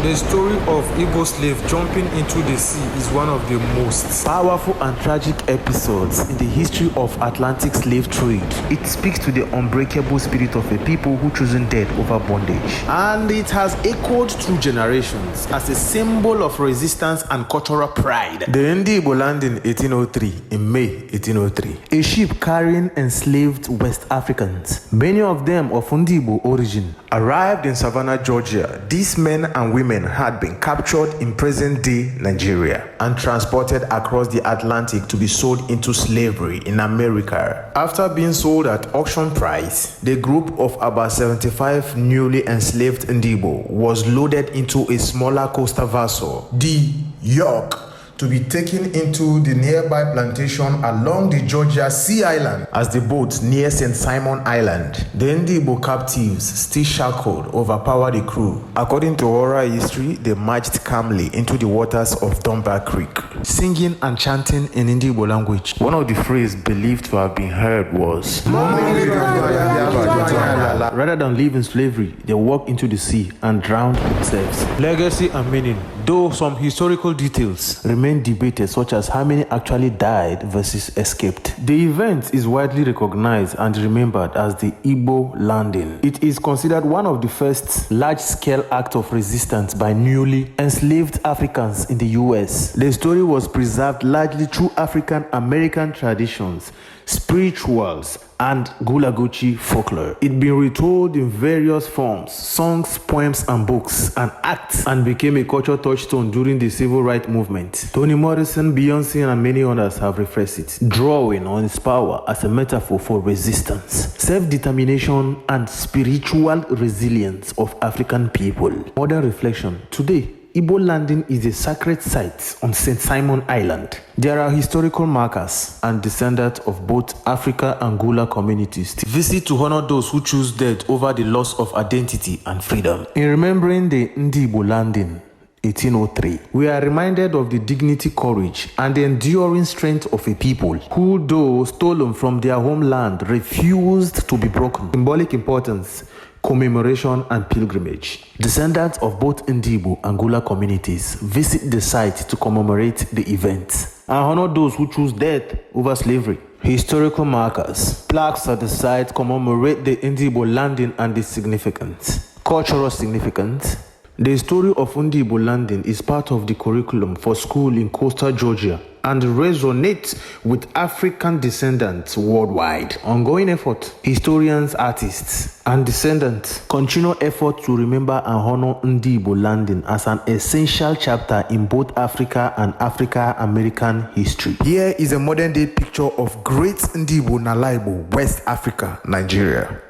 The story of Igbo slave jumping into the sea is one of the most powerful and tragic episodes in the history of Atlantic slave trade. It speaks to the unbreakable spirit of a people who chosen death over bondage. And it has echoed through generations as a symbol of resistance and cultural pride. The Ndi Igbo landed in 1803, in May 1803. A ship carrying enslaved West Africans, many of them of Ndi Igbo origin, arrived in Savannah, Georgia. These men and women had been captured in present-day Nigeria and transported across the Atlantic to be sold into slavery in America. After being sold at auction price, the group of about 75 newly enslaved Ndi Igbo was loaded into a smaller coastal vessel, the York, to be taken into the nearby plantation along the Georgia Sea Island as the boat near St. Simon Island. The Ndi Igbo captives, still shackled, overpowered the crew. According to oral history, they marched calmly into the waters of Dunbar Creek, singing and chanting in Ndi Igbo language. One of the phrases believed to have been heard was, rather than live in slavery, they walked into the sea and drowned themselves. Legacy and meaning, though some historical details remain debated, such as how many actually died versus escaped. The event is widely recognized and remembered as the Igbo landing. It is considered one of the first large-scale acts of resistance by newly enslaved Africans in the US. The story was preserved largely through African American traditions, spirituals, and Gulaguchi folklore. It been retold in various forms, songs, poems, and books, and acts, and became a cultural touchstone during the civil rights movement. Toni Morrison, Beyonce, and many others have referenced it, drawing on its power as a metaphor for resistance, self-determination, and spiritual resilience of African people. Modern reflection. Today, Igbo landing is a sacred site on St. Simon Island. There are historical markers and descendants of both Africa and Gula communities visit to honor those who choose death over the loss of identity and freedom. In remembering the Ndi Igbo landing, 1803, we are reminded of the dignity, courage, and the enduring strength of a people who, though stolen from their homeland, refused to be broken. Symbolic importance, commemoration, and pilgrimage. Descendants of both Ndi Igbo and Gula communities visit the site to commemorate the event and honor those who choose death over slavery. Historical markers, plaques at the site commemorate the Ndi Igbo landing and its significance. Cultural significance. The story of Ndi Igbo landing is part of the curriculum for school in coastal Georgia and resonates with African descendants worldwide. Ongoing effort, historians, artists, and descendants continue effort to remember and honor Ndi Igbo landing as an essential chapter in both Africa and Africa-American history. Here is a modern-day picture of Great Ndi Igbo Nala Igbo, West Africa, Nigeria.